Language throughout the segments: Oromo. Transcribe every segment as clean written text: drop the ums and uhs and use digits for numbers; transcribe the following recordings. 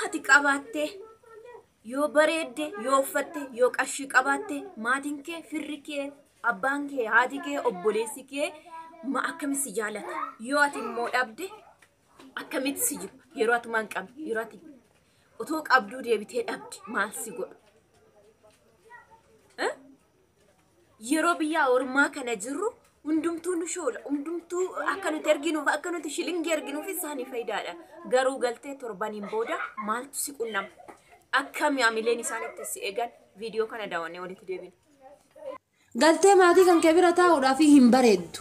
ati qabaatte yoo bareedde yoo uffatte yoo qarshii qabaatte maatiin kee firri kee abbaan kee haati kee obboleessi kee ma akkamitti si jaalata yoo ati immoo dhabde akkamitti si jibba yeroo ati man qabde yeroo ati otoo qabduu deebitee dhabde maal si godha yeroo biyya ormaa kana jirru hundumtuu nu shoola hundumtuu akka nuti erginuuf akka nuti shilingii erginuuf isaanii faayidaadha garuu galtee torbaniin booda maaltu si qunnama akkami amileen isaanitti si eegan viidiyoo kana daawwannee walitti deebina. Galtee maatii kan kee bira taa'uudhaaf hin bareeddu.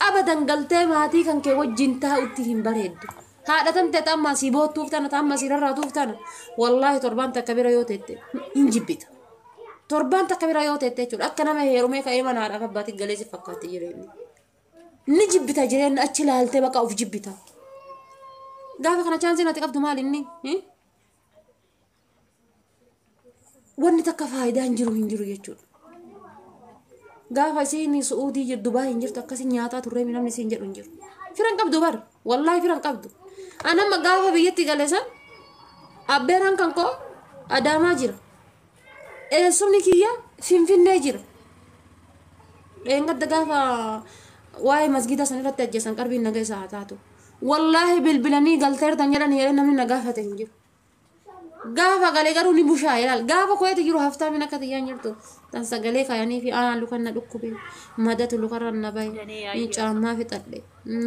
Abadan galtee maatii kan kee wajjin taa'utti hin bareeddu. Haadha tamte tamma si boottuuf tana tamma si rarraatuuf tana wallaahi torbaan takka bira yoo teette hin jibbita. Torbaan takka bira yoo teette jechuudha akka nama heerumee ka'ee mana haadhaaf abbaatiin galee si fakkaate jireenya. Ni jibbita jireenya achi laaltee bakka of jibbita. Gaafa kana chaansiin ati qabdu maal inni? Wanni takka faayidaa hin jiru jechuudha. Gaafa isiin Suudii jirtu Dubaay hin jirtu akkasii nyaataa turree namni isiin jedhu hin jiru. Firan qabdu bar wallaahi firan qabdu. Anamma gaafa biyyatti galeessan abbeeraan kan koo Adaamaa jira. Eessumni kiyya Finfinnee jira. Eengadda gaafa waa'ee masgida san irratti ajjeesan qarbiin nagaa isaa haa taatu. Wallaahi bilbilanii galteertan jedhan yeroo namni nagaa fate hin jiru. Gaafa galee garuu ni bushaa ilaal. Gaafa koyeeti jiru haftaa min akka tiyyaan jirtu. Tan sagalee kaayanii fi aanaan lukan na dhukkube. Madatu lukarra na bahe. Ni caammaa fixadhe.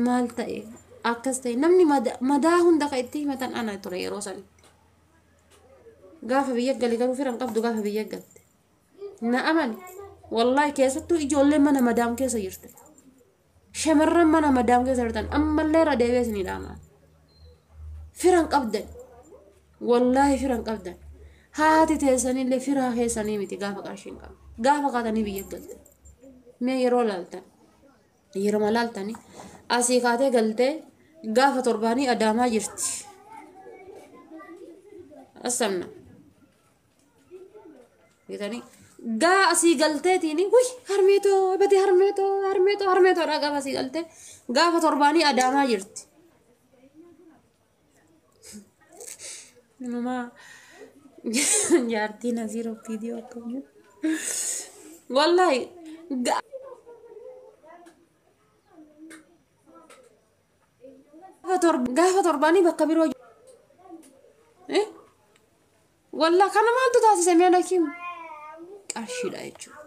Maal ta'e? Akkas ta'e namni madaa hunda ka itti himatan ana ture yeroo sanitti. Gaafa biyya galee garuu firan qabdu gaafa biyya galte. Na amani. Wallaahi keessattuu ijoolleen mana madaam keessa jirte. Shamarran mana madaam keessa jirtan ammallee irra deebi'ee isinii dhaamaa. Firan qabdan. Wallaahi firan qabdan. Haati teessanillee firaa keessanii miti gaafa qarshiin qabu. Gaafa kaatanii biyya galte. Mee yeroo laaltan. Yeroo laaltanii asii kaatee galtee gaafa torbaanii Adaamaa jirti. Asamna. Gitanii gaa asii galteetiini wuy harmeetoo bade harmeetoo dha gaafa asii galtee gaafa torbaanii Adaamaa jirti. Numa jaartiin asiiroo viidiyoo akkamii wallaahi gaafa torbaanii bakka biroo wallaahi kana maaltu taasise mee dhakiin qarshiidha jechuudha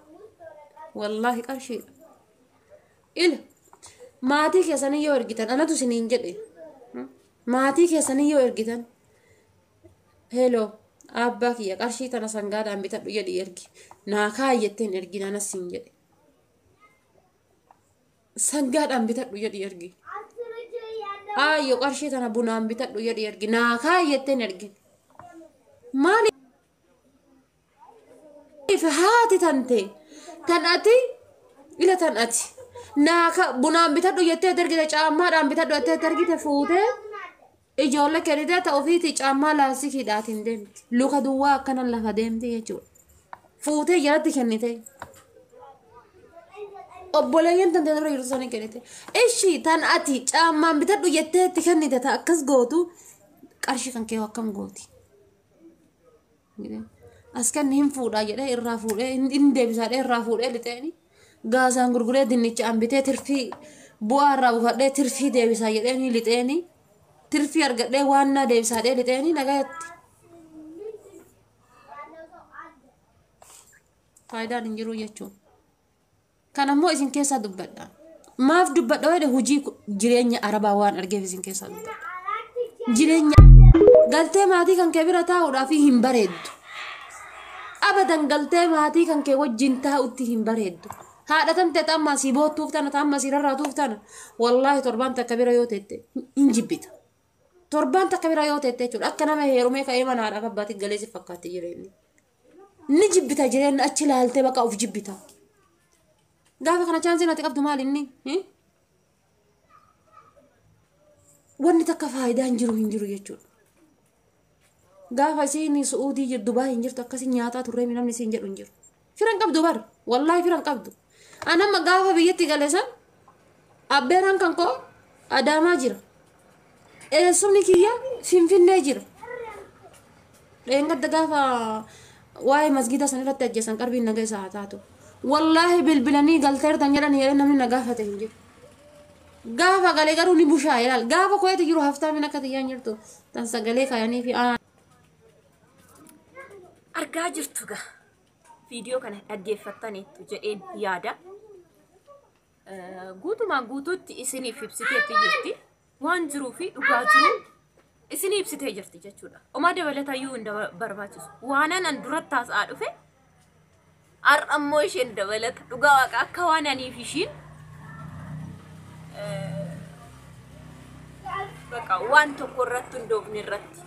wallaahi qarshiidha ila maatii keessanii yoo ergitan anatu isiniin jedhe maatii keessanii yoo ergitan hello abbaa kiyya qarshii tana sangaadhaan bitadhu jedhi ergi naa kaayetteen ergi nanas hin jedhe sangaadhaan bitadhu jedhi ergi ayyo qarshii tana bunaan bitadhu jedhi ergi naa kaayetteen ergi maaliif haati tante tan ati ila tan ati naa bunaan bitadhu jettee ergite caammaadhaan bitadhu jettee ergite fuutee ijoollee kennitee ta'uufiiti caammaa laastikiidhaatiin deemti. Luka duwwaa akkanan lafa deemti jechuudha. Fuutee jalatti kennite. Obboleeyyan tantee dura jirtu sanii kennite. Ishii tan ati caammaan bitadhu jettee itti kennite ta'a akkas gootu qarshii kan kee akkam gooti. As kenni hin fuudhaa jedhee irraa fuudhee hin deebisaadhee irraa fuudhee lixeeni. Gaasaan gurguree dinnicha hambitee tirfii bu'aa irraa buufadhee tirfii deebisaa jedheeni lixeeni. Tirfii argadhee waan na deebisaadhee lixeeni nagayatti. Faayidaan hin jiru jechuun. Kan ammoo isin keessaa dubbadha. Maaf dubbadha wayi hojii jireenya arabaa waan argeef isin keessaa dubbadha. Jireenya galtee maatii kan kee bira taa'uudhaaf hin bareeddu. Abadan galtee maatii kan kee wajjin taa'utti hin bareeddu. Haadha tamte tamma si boottuuf tana tamma si rarraatuuf tana wallaahi torbaan takka bira yoo teette hin jibbita. Torbaan takka bira yoo teette jechuudha akka nama heerumee ka'ee mana haadhaaf abbaatiin galee si fakkaate jireenya. Ni jibbita jireenya achi laaltee bakka of jibbita. Gaafa kana chaansiin ati qabdu maal inni? Wanni takka faayidaa hin jiru jechuudha. Gaafa isiin Suudii jirtu Dubaay hin jirtu akkasii nyaataa turree namni isiin jedhu hin jiru. Firan qabdu bar wallaahi firan qabdu. Anamma gaafa biyyatti galeessan abbeeraan kan koo Adaamaa jira. Eessumni kiyya Finfinnee jira. Dheengadda gaafa waa'ee masgida san irratti ajjeesan qarbiin nagaa isaa haa taatu. Wallaahi bilbilanii galteertan jedhan yeroo namni na gaafate hin jiru. Gaafa galee garuu ni bushaa ilaal. Gaafa koyeeti jiru haftaa min akka tiyyaan jirtu tan sagalee kaayanii fi argaa jirtu gaa viidiyoo kana dhaggeeffattaniitu jedheen yaada. Guutumaan guutuutti isiniif ibsiteetti jirti. Waan jiruu fi dhugaa jiru isinii ibsitee jirti jechuudha. Omaa dabalatayyuu hin barbaachisu. Waanan an duratti haasa'aa dhufe har'ammoo isheen dabalata. Dhugaa waaqa akka waan aniif ishiin baqa waan tokko irratti hundoofne irratti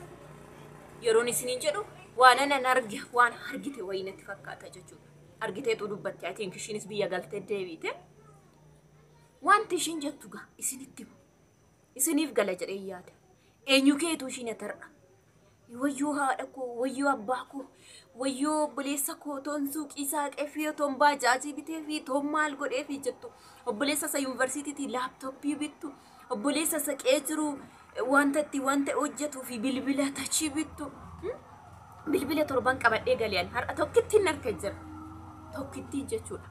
yeroon isiniin jedhu waanan an arge waan argite wayinatti fakkaata jechuudha. Argiteetu dubbatti I think ishiinis biyya galtee deebite. Wanti ishiin jettu gaa isinitti isiniif gala jedhee yaada. Eenyu keetu ishiin atarra. Wayyoo haadha koo, wayyoo abbaa koo, wayyoo obboleessa koo toon suuqii saaqee fi toon baajaajii bitee fi toon maal godhee fi jettu. Obboleessa isa yuunivarsiitiitii laaptooppii bittu. Obboleessa isa qee jiru wanta hojjetuu fi bilbila tachii bittu. Bilbila torban qabadhee galeen har'a tokkitti hin harka jira. Tokkitti jechuudha.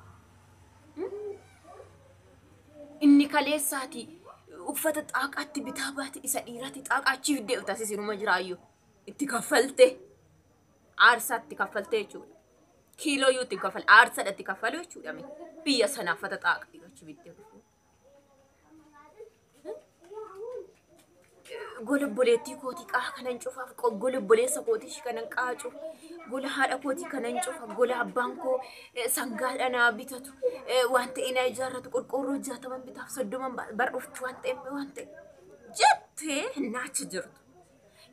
Inni kaleessaati uffata xaaqaatti bitaa baate isa dhiiraatti xaaqaachiif deemtas isinuma jiraayyuu itti kaffalte aarsaatti kaffalte jechuudha. Kiiloo yoo itti kaffalte aarsaadha itti kaffalu jechuudha. Biyya sana uffata xaaqa dhiirachi bittee gola boleettii kootii qaa kanan cufaaf gola boleessa kootii kanan qaacu gola haadha kootii kanan cufa gola abbaan koo sangaadha naa bitatu waan ta'e na ijaarratu qorqoorroo 60 bitaaf 30 bardhuftu waan ta'e jettee naachi jirtu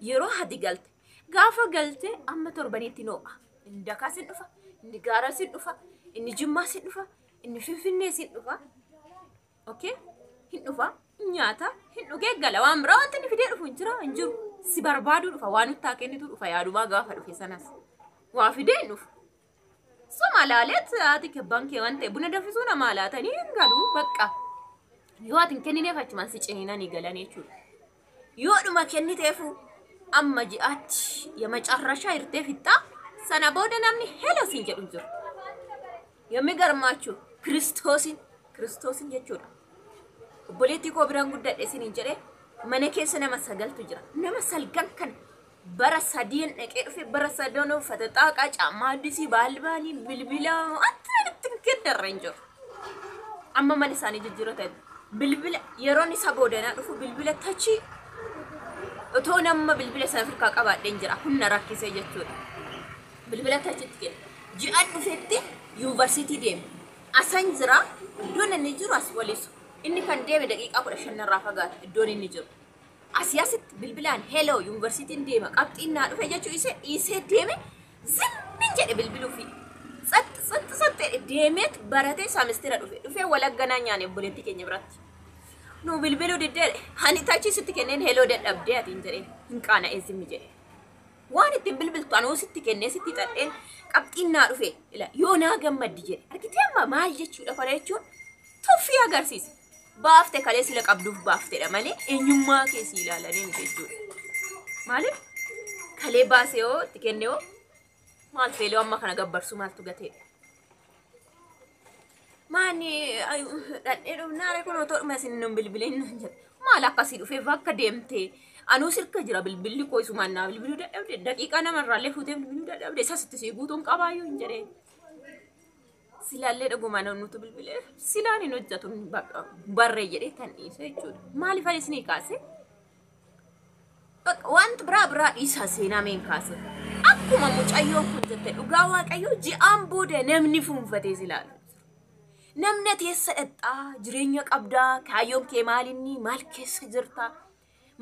yeroo hadi galte gaafa galte amma torbaniitti noo'a inni dakaa sin dhufa inni gaara sin dhufa inni jimmaa sin dhufa inni finfinnee sin dhufa okay hin dhufa nyaata hin dhugee gala waan biraa wanti inni fidee dhufu hin jiru si barbaadu dhufa waan nutti kennitu dhufa yaadumaa gaafa dhufe sanas waa fidee hin dhufu. Soma laalet haati kebbaan kee waan ta'e buna danfisuu namaa laatanii hin galu bakka yoo ati hin kennineef achumaan si ciniinanii galan jechuudha. Yoo dhuma kenniteefu amma ji'aatti yama carrashaa hirtee fixxaa sana booda namni helo siin jedhu jiru. Yommi garmaachuu Kiristoosin jechuudha. Obboleettii koo biraan guddadhe isiniin jedhee mana keessa nama 9tu jira. Nama 9 kan bara 3 dhaqee dhufe bara 3 uffata xaaqaa caammaa addisii baalbaanii bilbila wanti keddarra hin jiru. Amma mana isaanii jijjiirata bilbila yeroon isa boodanaa dhufu bilbila tachii otoo nama bilbila sana Afrikaa qabaadheen jira humna rakkisee jechuudha. Bilbila tachiitti kenna ji'aan dhufetti yuunivarsiitii deeme asan jira iddoon inni jiru as walisu. Inni kan deeme daqiiqaa 15 irraa fagaata iddoon inni jiru. Asiyaasitti bilbilaan hello yuunivarsiitiin deema qabxiin naa dhufe jechuu isee deeme zimmin jedhe bilbiluu fi saxxee deemeet baratee saamistira dhufe walagganaa nyaane obboleettii keenya biratti. Nu bilbiluu diddeedhe ani tachiisitti kenneen hello dadhabdee atiin jedhee hin qaana'ee zimmi jedhe. Waan ittiin bilbiltu anuu sitti kennee sitti xadheen qabxiin naa dhufe yoo naa gammaddi jedhe argitee amma maal jechuudha kana jechuun tuffii agarsiisa. Baafte kalee sila qabduuf baaftedha malee eenyummaa keessi ilaalanii miti jechuudha. Maaliif kalee baasee yoo itti kenne yoo maal feeloo amma kana gabbarsu maaltu gateedha. Maani dhadhee dhumnaare kun otoo dhuma isin nun bilbileen nan jedha. Maal akkasii dhufeef akka deemtee anuu sirka jira bilbilli koo isumaan naa bilbiluu dadhabde daqiiqaa namarraallee fuutee bilbiluu dadhabde isasitti sii guutuun qabaayyuu hin jedhee. Silaalee dhagumaan nuti bilbilee silaan hin hojjetu barree jedhee kan dhiise jechuudha. Maaliif ani isinii kaase? Wanti biraa dhiisaa seenaa meen kaase. Akkuma mucayyoon kun jette dhugaa waaqayyoo ji'aan booda namni fuunfatee silaalu. Namni teessa dhadhaa jireenya qabdaa kaayyoon kee maalinni maal keessa jirta?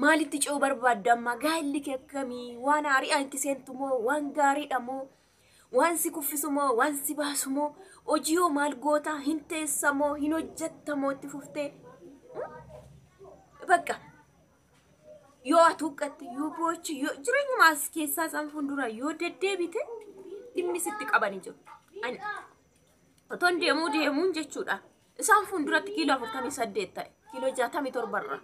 Maalitti ce'uu barbaadda amma gaalli kee akkamii waan ari'aan itti seentu moo waan gaariidha moo waan si kuffisu moo waan si baasu moo hojii maal goota hin teessa moo hin hojjetta moo itti fuftee bakka yoo atuuqqatte yoo boochi yoo jireenya maas keessaa isaan fuuldura yoo deddeebite dhimmi sitti qabanii jiru. Otoon deemuun jechuudha. Isaan fuulduratti kiiloo 48 ta'e kiiloo 67 irra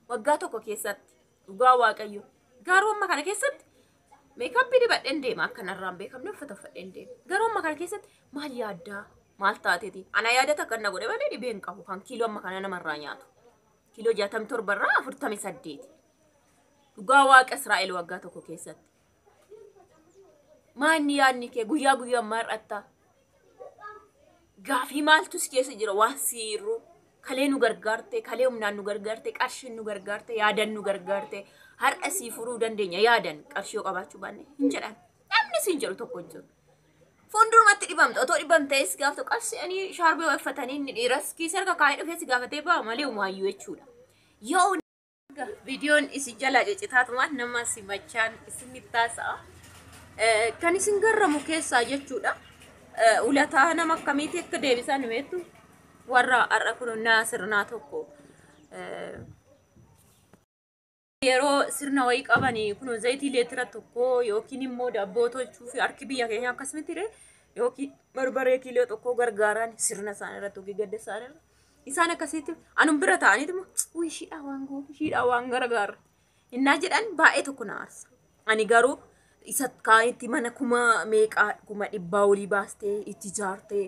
waggaa tokko keessatti dhugaa waaqayyo gaarummaa kana keessatti Meekaappii dibadheen deema akkanarraan beekamne uffata uffadheen deema. Garuu amma kana keessatti maal yaaddaa? Maal taateeti? Ana yaadata kan na godhe malee dhibee hin qabu kan kiiloo amma kana namarraa nyaatu. Kiiloo 67 irraa 48. Dhugaa waaqa Israa'el waggaa tokko keessatti. Maanni yaadni kee guyyaa guyyaa mar'atta. Gaafii maaltus keessa jira waan siiru. Kalee nu gargaarte, kalee humnaan nu gargaarte, qarshiin nu gargaarte, yaadan nu gargaarte. Har'a sii furuu dandeenya yaadan qarshii qabaachuu baanne hin jedhan. Namni siin jedhu tokko hin jiru. Fuuldurumatti dhibamta. Otoo dhibamtees gaafta qarshii shaarbee uffatanii inni dhiiras kiisii harka kaa'ee dhufee si gaafatee ba'a malee umaayyuu jechuudha. Yoo viidiyoon isin jalaa cicitaatumaan nama simachaan isin taasa'a. Kan isin garramu keessaa jechuudha. Ulataa nama akkamiiti akka deebisan himeetu warra har'a kun sirnaa tokko. Yeroo sirna wayii qabanii kun zayitii leetira tokko yookiin immoo daabboo tolchuu fi harki biyya keenya akkasumatti yookiin barbaree kiiloo tokko gargaaraan sirna isaanii irratti hojii gadda isaanii irra. Isaan akkasitti anum bira ta'aniitu immoo shiidhaa waan gargaara. Innaa jedhan baay'ee tokko na aarsa. Ani garuu isa kaanitti mana kuma meeqaa kuma dhibbaa olii baastee itti ijaartee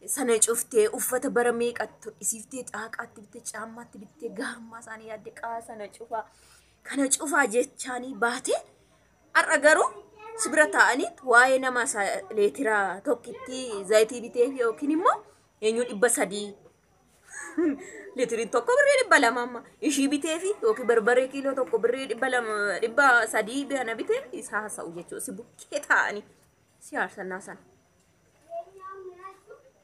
sana cuftee uffata bara meeqatti isiiftee caaqaatti bittee caammaatti bittee gaarummaa isaanii yaadde qaa sana cufaa. Kana cufaa jechaanii baatee har'a garuu sibira ta'anii waa'ee nama leetira tokkitti zayitii bitee yookiin immoo eenyu 300 leetiriin tokko birrii 200 amma ishii bitee fi yookiin barbaree kiiloo tokko birrii 300 bana bitee isaa haasa'u jechuudha si bukkee ta'anii si aarsannaa sana.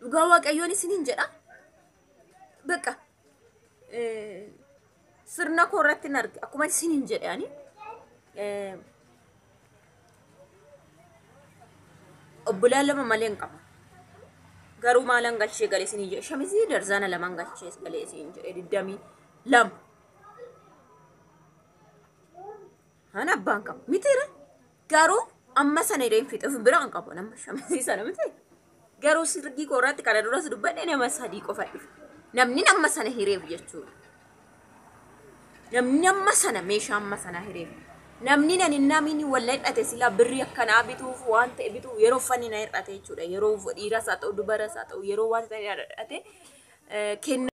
Dhugaa waaqayyoon isiniin jedha bakka sirna korratti narge akkuma isiniin jedhani obbolaan lama malee hin qabu. Garuu maalan galchee galee isiniin jedhe shamizii darzaana lamaan galchee galee isiniin jedhe 22. Ana abbaan qabu mitiire garuu amma sana irreen fixuuf biraan qabu nama shamizii sana miti. Garuu sirgii korratti kana duras dubbadhe nama 3 qofa dhufe. Namni nama sana hireef jechuudha. Namni amma sana meeshaa amma sana hireef. Namni namni walla hidhate sila birrii akkanaa bituuf waan ta'e bituu yeroo fanni na hidhate jechuudha. Yeroo dhiiras haa ta'u dubaras haa ta'u yeroo waan ta'e hidhate kenna.